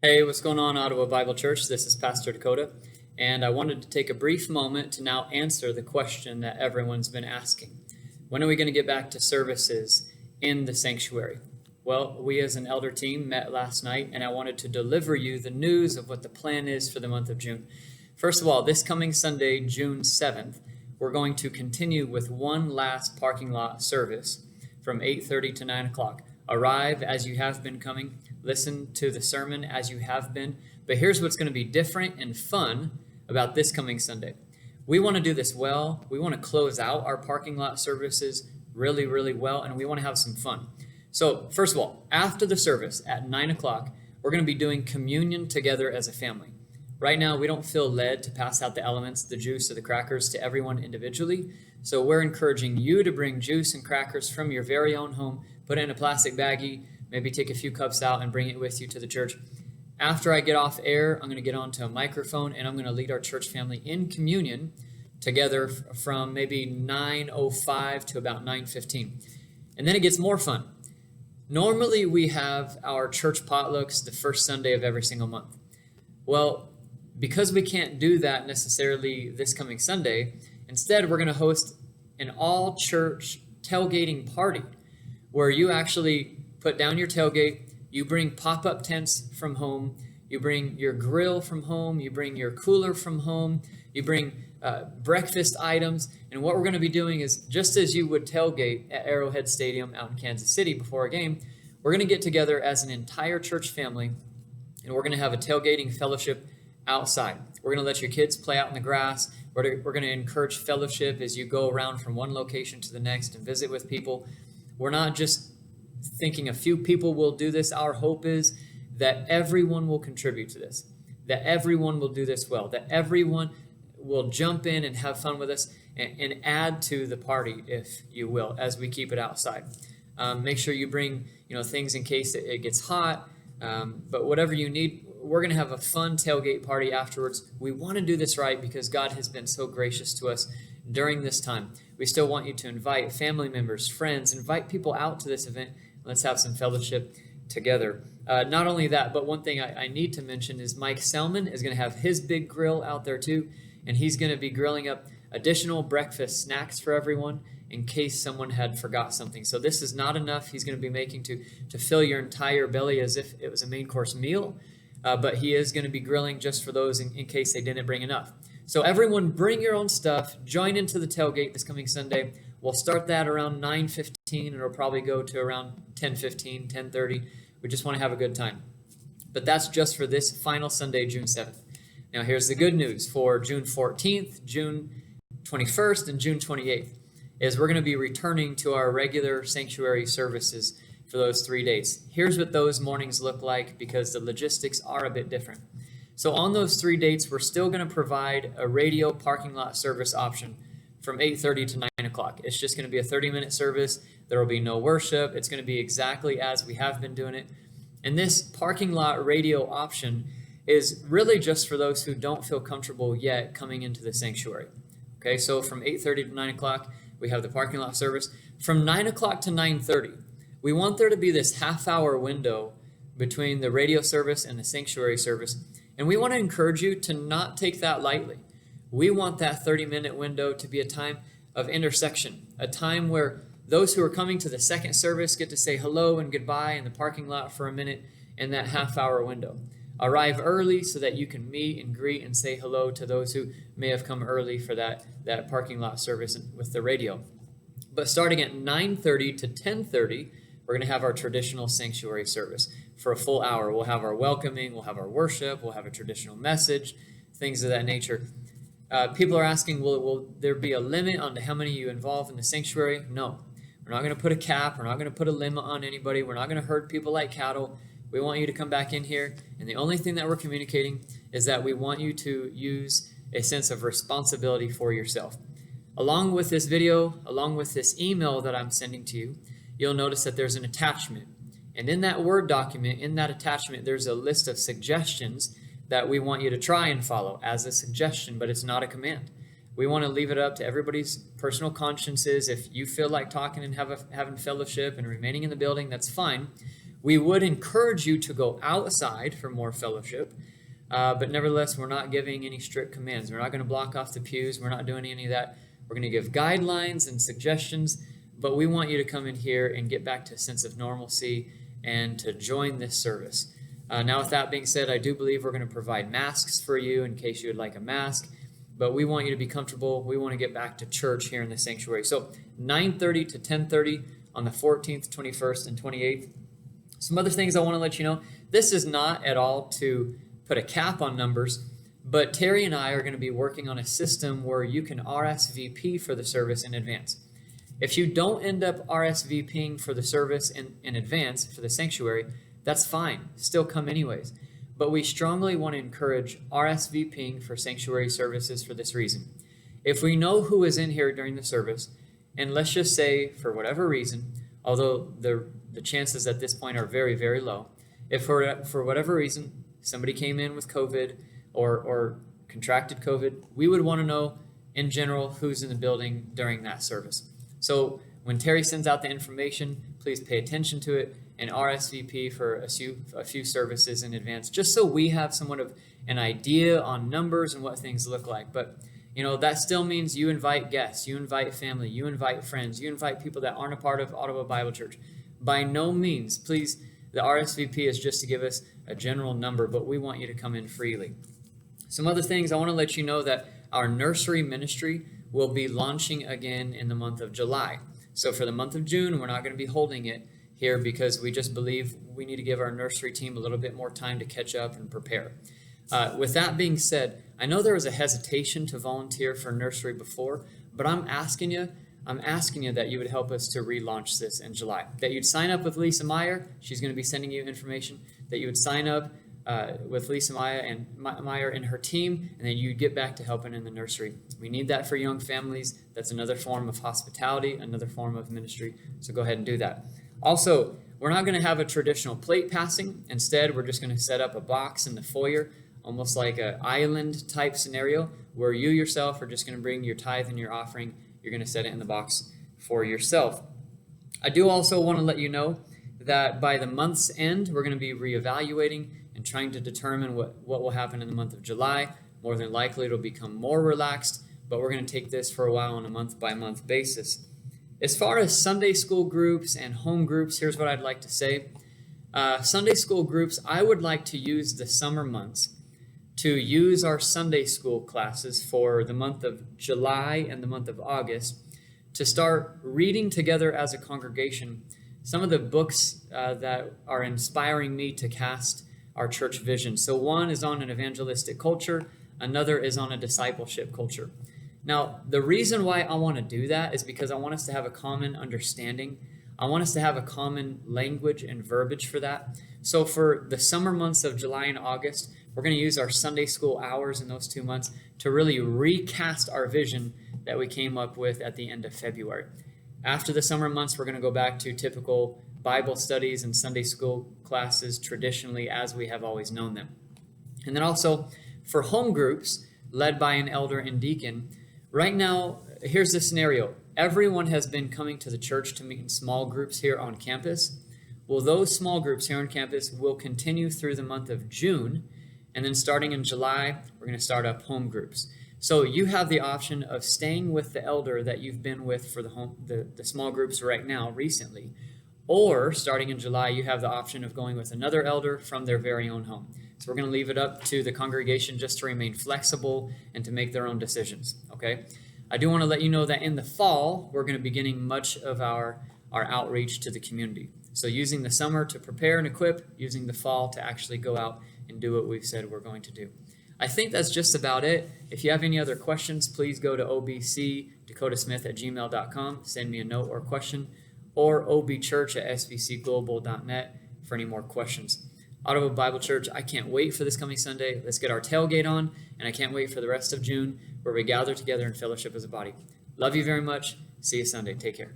Hey, what's going on, Ottawa Bible Church? This is Pastor Dakota, and I wanted to take a brief moment to now answer the question that everyone's been asking. When are we going to get back to services in the sanctuary? Well, we as an elder team met last night, and I wanted to deliver you the news of what the plan is for the month of June. First of all, this coming Sunday, June 7th, we're going to continue with one last parking lot service from 8:30 to 9 o'clock. Arrive as you have been coming. Listen to the sermon as you have been. But here's what's going to be different and fun about this coming Sunday. We want to do this well. We want to close out our parking lot services really, really well, and we want to have some fun. So, first of all, after the service at 9 o'clock, we're going to be doing communion together as a family. Right now, we don't feel led to pass out the elements, the juice or the crackers, to everyone individually. So we're encouraging you to bring juice and crackers from your very own home, put it in a plastic baggie, maybe take a few cups out and bring it with you to the church. After I get off air, I'm going to get onto a microphone and I'm going to lead our church family in communion together from maybe 9:05 to about 9:15. And then it gets more fun. Normally, we have our church potlucks the first Sunday of every single month. Well, because we can't do that necessarily this coming Sunday, instead we're going to host an all-church tailgating party where you actually put down your tailgate, you bring pop-up tents from home, you bring your grill from home, you bring your cooler from home, you bring breakfast items, and what we're going to be doing is, just as you would tailgate at Arrowhead Stadium out in Kansas City before a game, we're going to get together as an entire church family, and we're going to have a tailgating fellowship outside. We're going to let your kids play out in the grass. We're going to encourage fellowship as you go around from one location to the next and visit with people. We're not just thinking a few people will do this. Our hope is that everyone will contribute to this, that everyone will do this well, that everyone will jump in and have fun with us and add to the party, if you will, as we keep it outside. Make sure you bring things in case it gets hot, but whatever you need. We're going to have a fun tailgate party afterwards. We want to do this right because God has been so gracious to us during this time. We still want you to invite family members, friends, invite people out to this event. Let's have some fellowship together. Not only that, but one thing I need to mention is Mike Selman is going to have his big grill out there too, and he's going to be grilling up additional breakfast snacks for everyone in case someone had forgot something. So this is not enough he's going to be making to fill your entire belly as if it was a main course meal. But he is going to be grilling just for those in case they didn't bring enough. So everyone bring your own stuff. Join into the tailgate this coming Sunday. We'll start that around 9:15 and it'll probably go to around 10:15, 10:30. We just want to have a good time. But that's just for this final Sunday, June 7th. Now here's the good news for June 14th, June 21st, and June 28th is we're going to be returning to our regular sanctuary services for those 3 days. Here's what those mornings look like because the logistics are a bit different. So on those 3 dates, we're still going to provide a radio parking lot service option from 8:30 to 9 o'clock. It's just going to be a 30-minute service. There will be no worship. It's going to be exactly as we have been doing it. And this parking lot radio option is really just for those who don't feel comfortable yet coming into the sanctuary. Okay, so from 8:30 to 9 o'clock, we have the parking lot service. From 9 o'clock to 9:30, we want there to be this half-hour window between the radio service and the sanctuary service, and we want to encourage you to not take that lightly. We want that 30-minute window to be a time of intersection, a time where those who are coming to the second service get to say hello and goodbye in the parking lot for a minute in that half-hour window. Arrive early so that you can meet and greet and say hello to those who may have come early for that parking lot service with the radio. But starting at 9:30 to 10:30, we're going to have our traditional sanctuary service for a full hour. We'll have our welcoming, we'll have our worship, we'll have a traditional message, things of that nature. People are asking, will there be a limit on how many you involve in the sanctuary? No. We're not going to put a cap. We're not going to put a limit on anybody. We're not going to herd people like cattle. We want you to come back in here. And the only thing that we're communicating is that we want you to use a sense of responsibility for yourself. Along with this video, along with this email that I'm sending to you, you'll notice that there's an attachment. And in that Word document, in that attachment, there's a list of suggestions that we want you to try and follow as a suggestion, but it's not a command. We want to leave it up to everybody's personal consciences. If you feel like talking and having fellowship and remaining in the building, that's fine. We would encourage you to go outside for more fellowship, but nevertheless, we're not giving any strict commands. We're not going to block off the pews. We're not doing any of that. We're going to give guidelines and suggestions, but we want you to come in here and get back to a sense of normalcy and to join this service. Now, with that being said, I do believe we're going to provide masks for you in case you would like a mask, but we want you to be comfortable. We want to get back to church here in the sanctuary. So 9:30 to 10:30 on the 14th, 21st, and 28th. Some other things I want to let you know. This is not at all to put a cap on numbers, but Terry and I are going to be working on a system where you can RSVP for the service in advance. If you don't end up RSVPing for the service in advance for the sanctuary, that's fine. Still come anyways. But we strongly want to encourage RSVPing for sanctuary services for this reason. If we know who is in here during the service, and let's just say for whatever reason, although the chances at this point are very, very low, if for whatever reason somebody came in with COVID or contracted COVID, we would want to know in general who's in the building during that service. So when Terry sends out the information, please pay attention to it and RSVP for a few services in advance, just so we have somewhat of an idea on numbers and what things look like. But that still means you invite guests, you invite family, you invite friends, you invite people that aren't a part of Ottawa Bible Church. By no means, please, the RSVP is just to give us a general number, but we want you to come in freely. Some other things, I want to let you know that our nursery ministry will be launching again in the month of July. So for the month of June, we're not going to be holding it here because we just believe we need to give our nursery team a little bit more time to catch up and prepare. With that being said, I know there was a hesitation to volunteer for nursery before, but I'm asking you that you would help us to relaunch this in July. That you'd sign up with Lisa Meyer. She's going to be sending you information. That you would sign up with Lisa Meyer and her team, and then you'd get back to helping in the nursery. We need that for young families. That's another form of hospitality, another form of ministry. So go ahead and do that. Also, we're not going to have a traditional plate passing. Instead, we're just going to set up a box in the foyer, almost like an island type scenario, where you yourself are just going to bring your tithe and your offering. You're going to set it in the box for yourself. I do also want to let you know that by the month's end, we're going to be reevaluating and trying to determine what will happen in the month of July. More than likely, it'll become more relaxed, but we're going to take this for a while on a month-by-month basis. As far as Sunday school groups and home groups, here's what I'd like to say. Sunday school groups, I would like to use the summer months to use our Sunday school classes for the month of July and the month of August to start reading together as a congregation some of the books that are inspiring me to cast our church vision. So one is on an evangelistic culture, another is on a discipleship culture. Now, the reason why I want to do that is because I want us to have a common understanding. I want us to have a common language and verbiage for that. So for the summer months of July and August, we're going to use our Sunday school hours in those 2 months to really recast our vision that we came up with at the end of February. After the summer months, we're going to go back to typical Bible studies and Sunday school classes traditionally as we have always known them. And then also for home groups led by an elder and deacon, right now, here's the scenario. Everyone has been coming to the church to meet in small groups here on campus. Well, those small groups here on campus will continue through the month of June, and then starting in July, we're going to start up home groups. So you have the option of staying with the elder that you've been with for the small groups right now recently, or starting in July, you have the option of going with another elder from their very own home. So we're going to leave it up to the congregation just to remain flexible and to make their own decisions, okay? I do want to let you know that in the fall, we're going to be beginning much of our outreach to the community. So using the summer to prepare and equip, using the fall to actually go out and do what we've said we're going to do. I think that's just about it. If you have any other questions, please go to obcdakotasmith@gmail.com, send me a note or question, or obchurch@svcglobal.net for any more questions. Ottawa Bible Church, I can't wait for this coming Sunday. Let's get our tailgate on, and I can't wait for the rest of June where we gather together in fellowship as a body. Love you very much. See you Sunday. Take care.